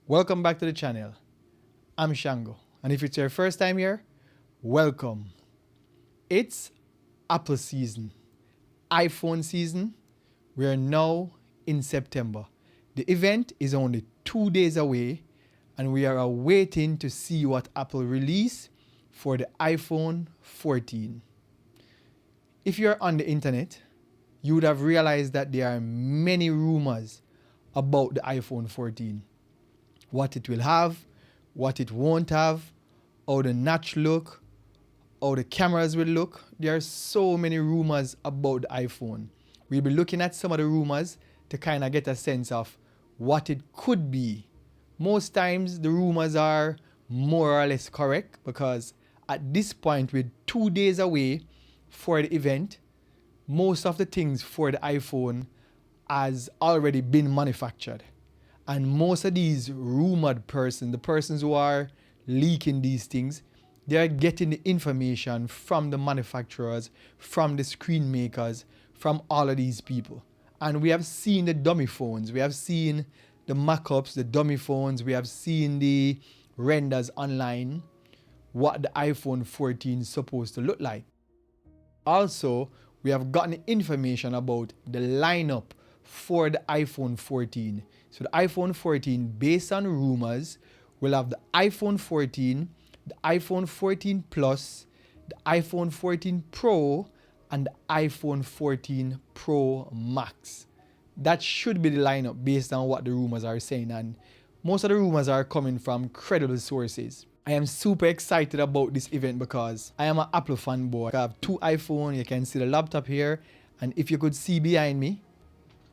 Welcome back to the channel. I'm Shango, and if it's your first time here, welcome. It's Apple season, iPhone season. We are now in September. The event is only 2 days away, and we are waiting to see what Apple release for the iPhone 14. If you're on the internet, you would have realized that there are many rumors about the iPhone 14. What it will have, what it won't have, how the notch look, how the cameras will look. There are so many rumors about the iPhone. We'll be looking at some of the rumors to kind of get a sense of what it could be. Most times the rumors are more or less correct because at this point, with 2 days away for the event, most of the things for the iPhone has already been manufactured. And most of these rumored persons, the persons who are leaking these things, they are getting the information from the manufacturers, from the screen makers, from all of these people. And we have seen the dummy phones, we have seen the mock-ups, the dummy phones, we have seen the renders online, what the iPhone 14 is supposed to look like. Also, we have gotten information about the lineup for the iPhone 14. So the iPhone 14, based on rumors, will have the iPhone 14, the iPhone 14 Plus, the iPhone 14 Pro, and the iPhone 14 Pro Max. That should be the lineup based on what the rumors are saying, and most of the rumors are coming from credible sources. I am super excited about this event because I am an Apple fanboy. I have 2 iPhones, you can see the laptop here, and if you could see behind me,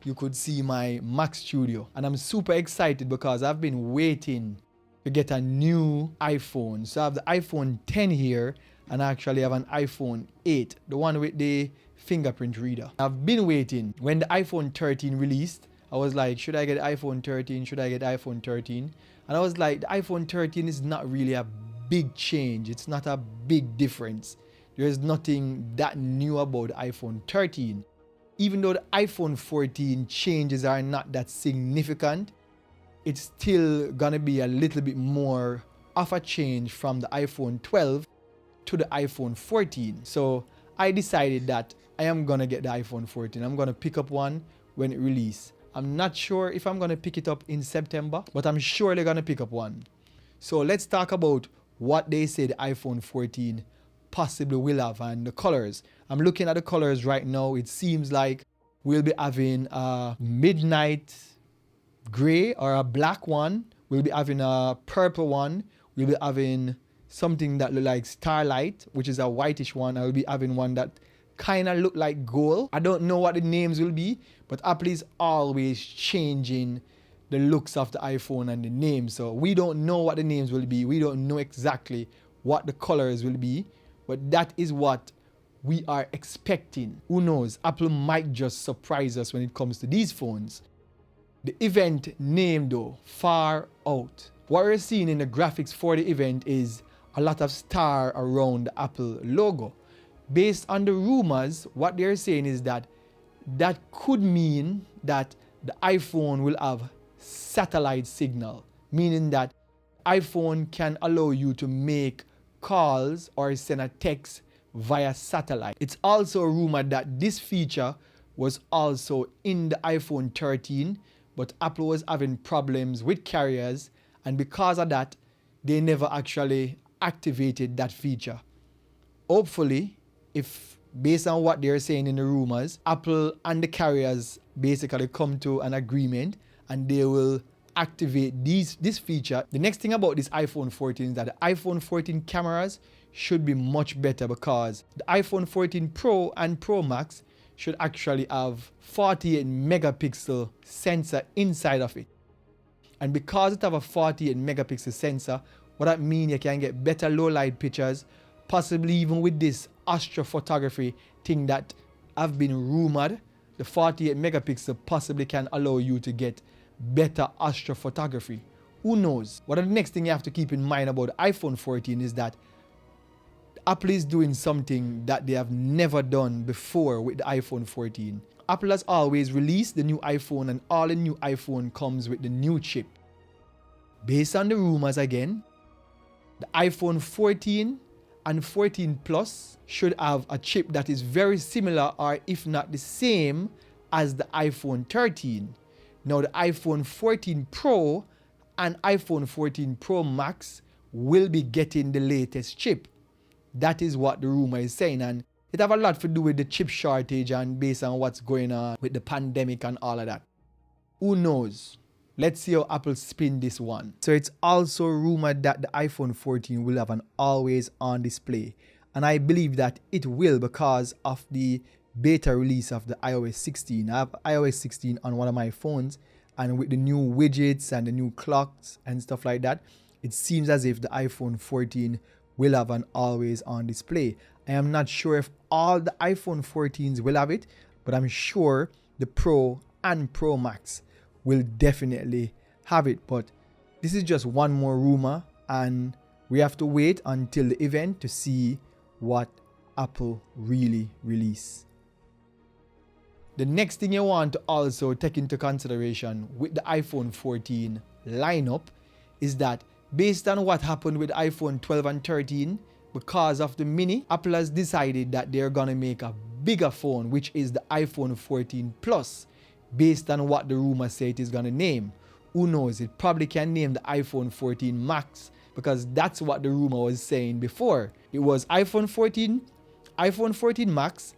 you could see my Mac Studio. And I'm super excited because I've been waiting to get a new iPhone. So I have the iPhone 10 here, and I actually have an iPhone 8, the one with the fingerprint reader. I've been waiting. When the iPhone 13 released, I was like, should I get iPhone 13? Should I get iPhone 13? And I was like, the iPhone 13 is not really a big change. It's not a big difference. There's nothing that new about the iPhone 13. Even though the iPhone 14 changes are not that significant, it's still gonna be a little bit more of a change from the iPhone 12 to the iPhone 14. So I decided that I am gonna get the iPhone 14. I'm gonna pick up one when it releases. I'm not sure if I'm gonna pick it up in September, but I'm sure they're gonna pick up one. So let's talk about what they say the iPhone 14 possibly will have and the colors. I'm looking at the colors right now. It seems like we'll be having a midnight gray or a black one. We'll be having a purple one. We'll be having something that look like starlight, which is a whitish one. I'll be having one that kind of look like gold. I don't know what the names will be, but Apple is always changing the looks of the iPhone and the names. So we don't know what the names will be. We don't know exactly what the colors will be, but that is what we are expecting. Who knows? Apple might just surprise us when it comes to these phones. The event name though, Far Out. What we're seeing in the graphics for the event is a lot of star around the Apple logo. Based on the rumors, what they're saying is that that could mean that the iPhone will have satellite signal, meaning that iPhone can allow you to make calls or send a text via satellite. It's also rumored that this feature was also in the iPhone 13, but Apple was having problems with carriers, and because of that, they never actually activated that feature. Hopefully, if based on what they're saying in the rumors, Apple and the carriers basically come to an agreement and they will activate this feature. The next thing about this iPhone 14 is that the iPhone 14 cameras should be much better because the iPhone 14 Pro and Pro Max should actually have 48 megapixel sensor inside of it. And because it have a 48 megapixel sensor, what that means you can get better low light pictures, possibly even with this astrophotography thing that have been rumored. The 48 megapixel possibly can allow you to get better astrophotography. Who knows? What the next thing you have to keep in mind about the iPhone 14 is that Apple is doing something that they have never done before with the iPhone 14. Apple has always released the new iPhone, and all the new iPhone comes with the new chip. Based on the rumors again, the iPhone 14 and 14 Plus should have a chip that is very similar, or if not the same, as the iPhone 13. Now the iPhone 14 Pro and iPhone 14 Pro Max will be getting the latest chip. That is what the rumor is saying, and it have a lot to do with the chip shortage and based on what's going on with the pandemic and all of that. Who knows? Let's see how Apple spin this one. So it's also rumored that the iPhone 14 will have an always on display. And I believe that it will because of the beta release of the iOS 16. I have iOS 16 on one of my phones, and with the new widgets and the new clocks and stuff like that, it seems as if the iPhone 14 will have an always on display. I am not sure if all the iPhone 14s will have it, but I'm sure the Pro and Pro Max will definitely have it. But this is just one more rumor, and we have to wait until the event to see what Apple really release. The next thing you want to also take into consideration with the iPhone 14 lineup is that based on what happened with iPhone 12 and 13, because of the mini, Apple has decided that they're gonna make a bigger phone, which is the iPhone 14 Plus, based on what the rumors say it is gonna name. Who knows, it probably can name the iPhone 14 Max, because that's what the rumor was saying before. It was iPhone 14, iPhone 14 Max,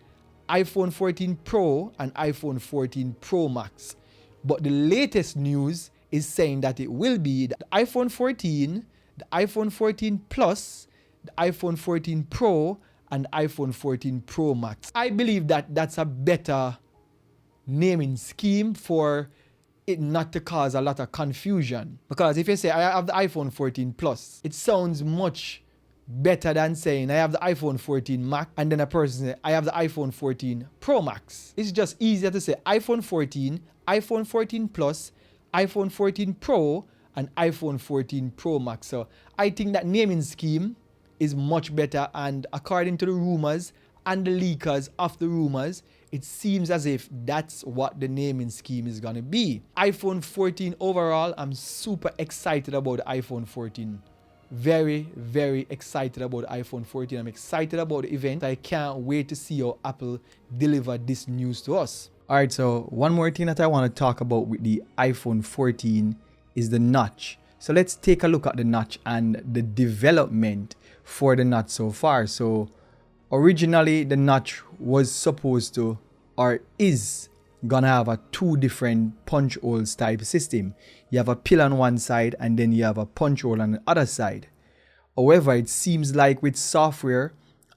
iPhone 14 Pro, and iPhone 14 Pro Max. But the latest news is saying that it will be the iPhone 14, the iPhone 14 Plus, the iPhone 14 Pro, and iPhone 14 Pro Max. I believe that that's a better naming scheme for it not to cause a lot of confusion. Because if you say, I have the iPhone 14 Plus, it sounds much better than saying, I have the iPhone 14 Max, and then a person say, I have the iPhone 14 Pro Max. It's just easier to say iPhone 14, iPhone 14 Plus, iPhone 14 Pro, and iPhone 14 Pro Max. So I think that naming scheme is much better, and according to the rumors and the leakers of the rumors, it seems as if that's what the naming scheme is gonna be. iPhone 14 overall, I'm super excited about the iPhone 14. Very, very excited about the iPhone 14. I'm excited about the event. I can't wait to see how Apple deliver this news to us. All right, so one more thing that I want to talk about with the iPhone 14 is the notch. So let's take a look at the notch and the development for the notch so far. So originally the notch was supposed to, or is gonna have a two different punch holes type system. You have a pill on one side and then you have a punch hole on the other side. However, it seems like with software,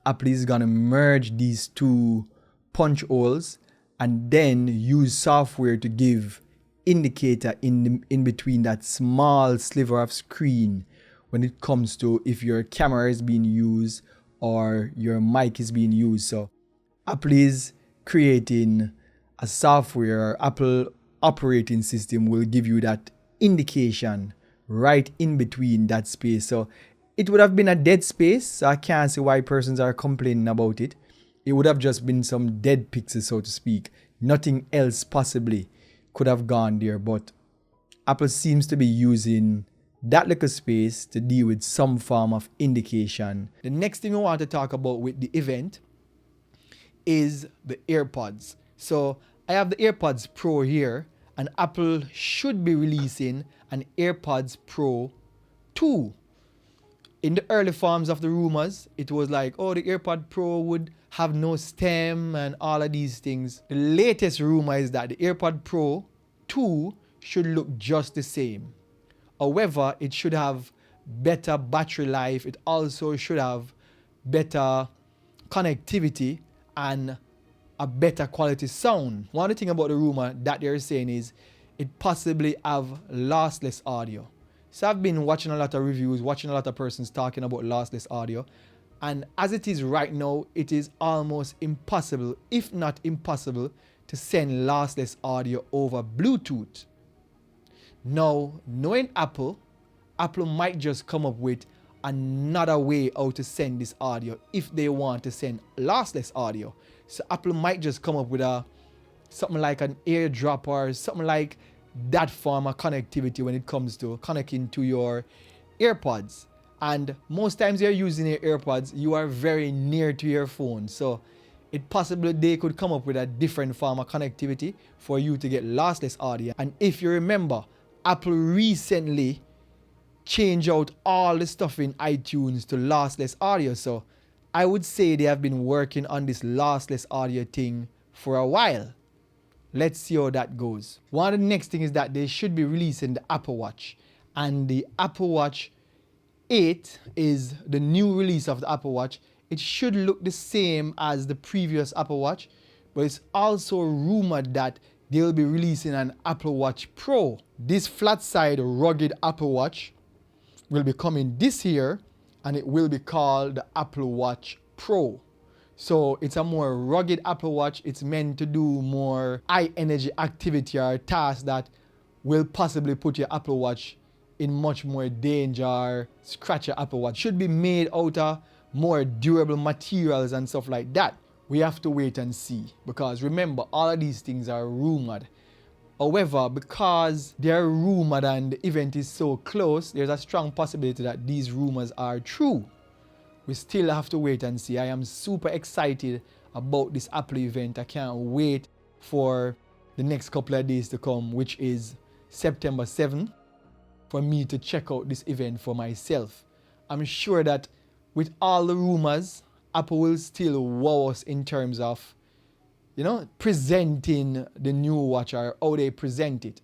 Apple is gonna merge these two punch holes and then use software to give indicator in between that small sliver of screen when it comes to if your camera is being used or your mic is being used. So Apple is creating a software, Apple operating system will give you that indication right in between that space. So it would have been a dead space, so I can't see why persons are complaining about it. It would have just been some dead pixels, so to speak. Nothing else possibly could have gone there, but Apple seems to be using that little space to deal with some form of indication. The next thing we want to talk about with the event is the AirPods. So I have the AirPods Pro here, and Apple should be releasing an AirPods Pro 2. In the early forms of the rumors, it was like, oh, the AirPod Pro would have no stem and all of these things. The latest rumor is that the AirPod Pro 2 should look just the same. However, it should have better battery life. It also should have better connectivity and a better quality sound. One thing about the rumor that they're saying is it possibly have lossless audio. So I've been watching a lot of reviews, watching a lot of persons talking about lossless audio. And as it is right now, it is almost impossible, if not impossible, to send lossless audio over Bluetooth. Now, knowing Apple might just come up with another way how to send this audio if they want to send lossless audio. So Apple might just come up with something like an airdrop or something like that form of connectivity when it comes to connecting to your AirPods. And most times you're using your AirPods, you are very near to your phone. So it possibly they could come up with a different form of connectivity for you to get lossless audio. And if you remember, Apple recently changed out all the stuff in iTunes to lossless audio. So I would say they have been working on this lossless audio thing for a while. Let's see how that goes. One of the next thing is that they should be releasing the Apple Watch. And the Apple Watch 8 is the new release of the Apple Watch. It should look the same as the previous Apple Watch, but it's also rumored that they'll be releasing an Apple Watch Pro. This flat side rugged Apple Watch will be coming this year, and it will be called the Apple Watch Pro. So it's a more rugged Apple Watch. It's meant to do more high energy activity or tasks that will possibly put your Apple Watch in much more danger. Scratch your Apple Watch. Should be made out of more durable materials and stuff like that. We have to wait and see, because remember, all of these things are rumored. However, because they're rumored and the event is so close, there's a strong possibility that these rumors are true. We still have to wait and see. I am super excited about this Apple event. I can't wait for the next couple of days to come, which is September 7th, for me to check out this event for myself. I'm sure that with all the rumors, Apple will still wow us in terms of, presenting the new watch or how they present it.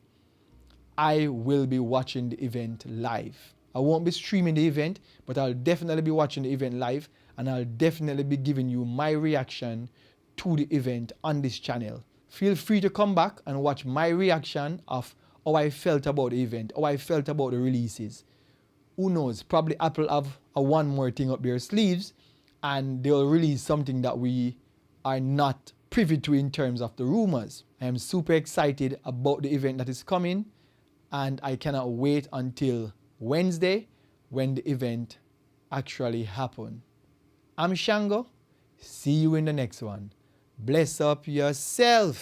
I will be watching the event live. I won't be streaming the event, but I'll definitely be watching the event live, and I'll definitely be giving you my reaction to the event on this channel. Feel free to come back and watch my reaction of how I felt about the event, how I felt about the releases. Who knows, probably Apple have one more thing up their sleeves, and they'll release something that we are not privy to in terms of the rumors. I am super excited about the event that is coming, and I cannot wait until Wednesday when the event actually happens. I'm Shango. See you in the next one. Bless up yourself.